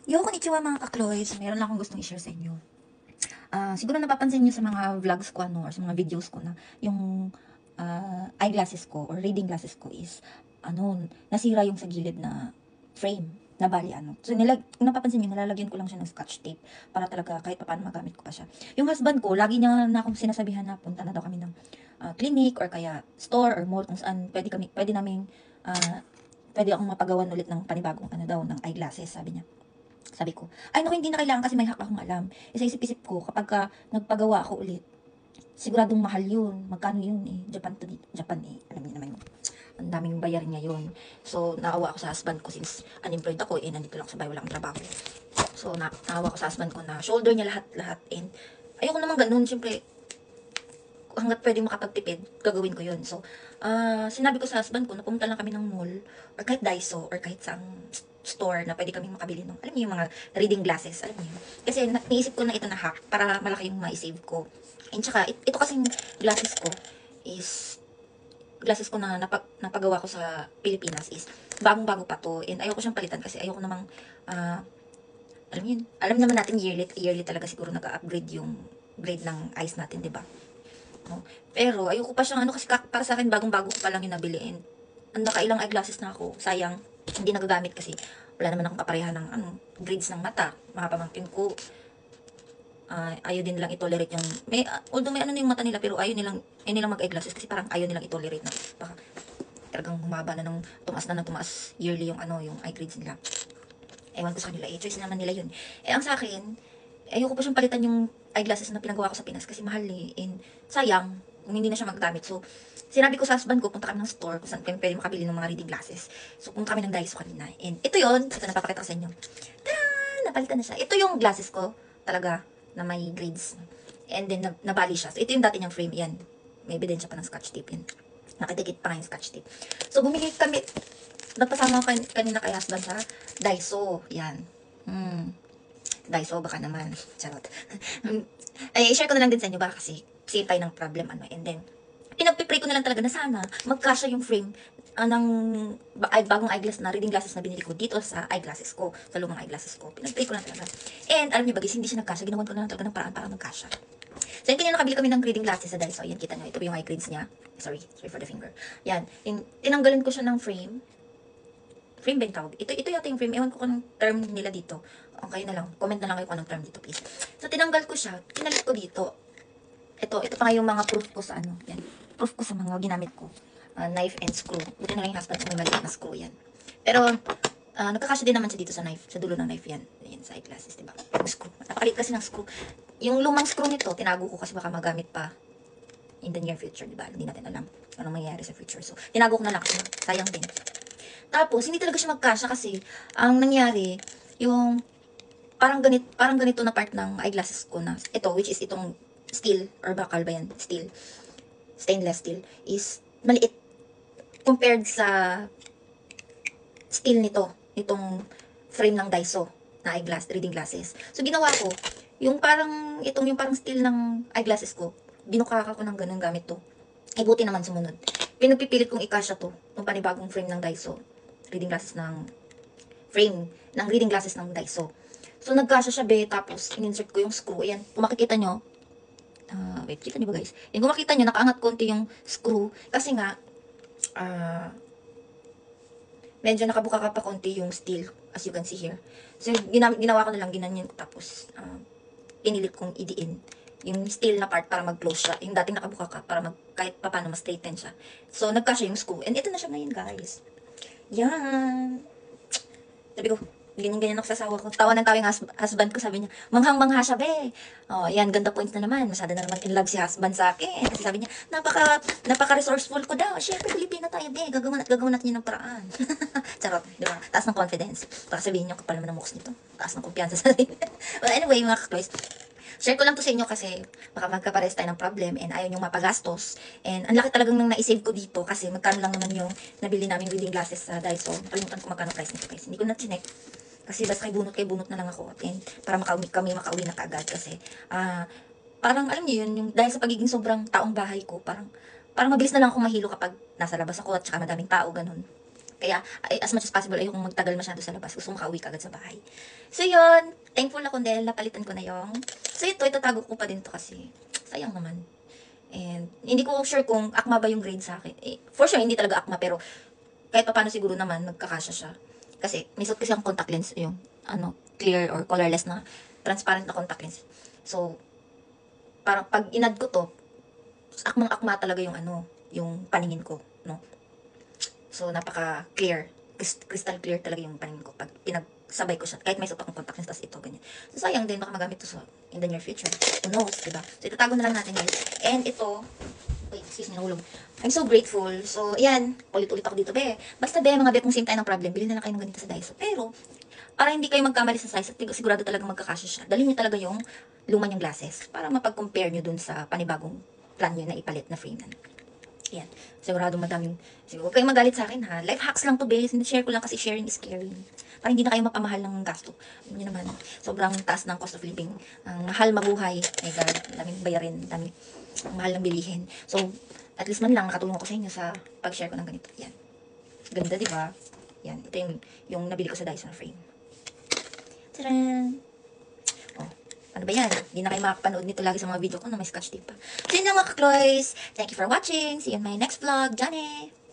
Yo, konnichiwa mga kakloys. Meron lang akong gustong i-share sa inyo. Siguro napapansin niyo sa mga vlogs ko or sa mga videos ko na yung eyeglasses ko or reading glasses ko is nasira yung sa gilid na frame na bali So kung napapansin niyo, nalalagyan ko lang siya ng scotch tape para talaga kahit papaano magamit ko pa siya. Yung husband ko, lagi niya na akong sinasabihan na punta na daw kami ng clinic or kaya store or mall kung saan pwede naming pwede akong mapagawan ulit ng panibagong ng eyeglasses, sabi niya. Sabi ko, ay naku, hindi na kailangan kasi may hack akong alam. Isa isip-isip ko, kapag nagpagawa ako ulit, siguradong mahal yun. Magkano yun eh? Japan to dito. Japan eh. Alam niyo naman yun. Ang daming bayar niya yun. So, naawa ako sa husband ko since unemployed ako eh, nandito lang sa bahay, wala akong trabaho. So, naawa ko sa husband ko na shoulder niya lahat-lahat. And, ayoko naman ganun. Siyempre, hanggat pwedeng makapagtipid, gagawin ko yun. So, sinabi ko sa husband ko na pumunta lang kami ng mall or kahit Daiso or kahit sang store na pwede kaming makabili ng, alam niyo yung mga reading glasses, alam niyo. Kasi naisip ko na ito na hack para malaki yung ma-save ko. And tsaka, ito kasing glasses ko is glasses ko na napagawa ko sa Pilipinas is bagong-bago pa to. And ayoko siyang palitan kasi ayoko namang, alam naman natin yearly talaga siguro nag-upgrade yung grade ng eyes natin, di ba? No? Pero ayoko pa siyang kasi para sa akin bagong-bago ko pa lang yung nabili. And ang nakailang eyeglasses na ako, sayang, hindi nagagamit kasi wala naman akong kaparehan ng grades ng mata. Mga pamangkin ko, ayaw din nilang i-tolerate yung, although may na yung mata nila, pero ayaw nilang mag-eyeglasses kasi parang ayaw nilang i-tolerate na baka talagang humaba na tumaas na ng tumaas yearly yung eye grades nila. Ewan ko sa kanila, choice naman nila yun. Ang sa akin, ayoko pa siyang palitan yung eyeglasses na pinagawa ko sa Pinas kasi mahal eh. And sayang, kung hindi na siya magagamit. So, sinabi ko sa husband ko, punta kami ng store kung saan kami pwede makabili ng mga reading glasses. So, punta kami ng Daiso kanina. And ito yun, ito napapakita ko sa inyo. Tara! Napalitan na siya. Ito yung glasses ko, talaga, na may grades. And then, nabali siya. So, ito yung dati niyang frame, yan. May ebidensya pa ng scotch tape yan. Nakadikit pa nga yung scotch tape. So, bumili kami, nagpasama ko kanina kay husband sa Daiso. Yan. Daiso, baka naman. Charot. Ay, i-share ko na lang din sa inyo, baka kasi save tayo ng problem, and then, pinagpipray ko na lang talaga na sana magkasya yung frame ng bagong eyeglass na reading glasses na binili ko dito sa eyeglasses ko, sa lumang eyeglasses ko. Pinagpray ko lang talaga. And alam niyo ba, hindi siya nagkasya. Ginawan ko na lang talaga ng paraan para magkasya. So, yun, kanina nakabili kami ng reading glasses sa Daiso. Ayan, kita nyo. Ito yung eye grades niya. Sorry for the finger. Yan. Tinanggalan ko siya ng frame. Frame ba yung tawag? Ito yata yung frame. Ewan ko kung term nila dito. Okay na lang. Comment na lang kayo kung anong term dito, please. So, tinanggal ko siya. Kinalit ko dito. Ito pa nga yung mga proof ko sa Yan. Proof ko sa mga ginamit ko. Knife and screw. Buti na lang yung husband ko may maliit na screw yan. Pero, nagkakasya din naman siya dito sa knife. Sa dulo ng knife yan. Ayan, sa eyeglasses, diba? Yung screw. Napakalit kasi ng screw. Yung lumang screw nito, tinago ko kasi baka magamit pa in the near future, diba? Hindi natin alam anong mangyayari sa future. So, tinago ko na lang kasi sayang din. Tapos, hindi talaga siya magkasya kasi ang nangyari, yung parang ganito na part ng eyeglasses ko na ito, which is itong steel or bakal ba yan? Steel. Stainless steel is maliit compared sa steel itong frame ng Daiso na reading glasses. So, ginawa ko, yung parang steel ng eyeglasses ko, binukaka ko ng ganun gamit to. Ay, buti naman sumunod. Pinagpipilit kong ikasya to, itong panibagong frame ng Daiso. Reading glasses ng Daiso. So, nagkasya siya, tapos, in-insert ko yung screw. Ayan, kung makikita nyo, wait, kita nyo ba guys? Yung kung makita nyo, nakaangat konti yung screw. Kasi nga, medyo nakabuka ka pa konti yung steel, as you can see here. So, ginawa ko na lang, ginanyan ko, tapos, pinilit kong idiin yung steel na part para mag-close siya. Yung dating nakabuka ka, para kahit pa paano ma-straighten siya. So, nagkasya yung screw. And ito na siya ngayon, guys. Yan. Sabi ko, ganyan-ganyan ako sa asawa ko. Tawa ng tawa yung husband ko, sabi niya, manghang-mangha siya, be. Oh, yan, ganda points na naman. Masyado na naman in love si husband sa akin. Kasi sabi niya, napaka-resourceful ko daw. Siyempre, Pilipina tayo, be. Gagawin natin yun ng paraan. Charot, di ba? Taas ng confidence. Baka sabihin niyo, kapal naman ng mukhs nito. Taas ng kumpiyansa sa sarili. Well, anyway, mga kakloys, share ko lang to sa inyo kasi baka magkapares tayo ng problem and ayaw nyong mapagastos. And ang laki talagang nang na-save ko dito kasi magkano lang naman yung nabili namin reading glasses sa Daiso. Nakalimutan ko magkano price nito guys. Hindi ko na chinek. Kasi basta kay bunot na lang ako. And para kami makauwi na kaagad kasi parang alam niyo yun, yung dahil sa pagiging sobrang taong bahay ko, parang mabilis na lang ako mahilo kapag nasa labas ako at saka madaming tao, ganun. Kaya, as much as possible, ayokong magtagal masyado sa labas. Gusto kong makauwi kagad sa bahay. So, yun. Thankful ako dahil napalitan ko na yung... So, ito, itatago ko pa din to kasi sayang naman. And, hindi ko sure kung akma ba yung grade sa akin. For sure, hindi talaga akma, pero kahit pa paano siguro naman, magkakasya siya. Kasi, may suot kasi ang contact lens, yung, clear or colorless na, transparent na contact lens. So, parang pag inad ko to, akmang-akma talaga yung yung paningin ko, no? So, napaka-clear. Crystal clear talaga yung paningin ko pag pinagsabay ko siya. Kahit may suot akong contact lens, tas ito, ganyan. So, sayang din, baka magamit to in the near future. Who knows, diba? So, itatago na lang natin, guys. And ito, wait, excuse me, nahulog. I'm so grateful. So, yan, ulit-ulit ako dito, be. Basta, be, mga be, kung same tayo ng problem, bilhin na lang kayo ng ganito sa Daiso. Pero, para hindi kayo magkamali sa size at sigurado talagang magkakasya siya, dalhin niyo talaga yung luma niyang glasses para mapag-compare niyo dun sa panibagong plan niyo na ipalit na frame na. Yan. Sigurado madaming, siguro, huwag kayong magalit sa akin, ha. Life hacks lang to, be. Share ko lang kasi sharing is caring. Para hindi na kayo mapamahal ng gasto. Yun naman, sobrang taas ng cost of living. Ang mahal mabuhay. My God, daming bayarin, daming mahal ng bilihin. So, at least man lang nakatulong ako sa inyo sa pag-share ko ng ganito. Yan. Ganda, di ba? Yan. Ito yung nabili ko sa Dyson frame. Tadaan! Oh, ano ba yan? Hindi na kayo makakapanood nito lagi sa mga video ko na may scotch tape pa. So, yun lang mga kakloys. Thank you for watching. See you in my next vlog. Johnny!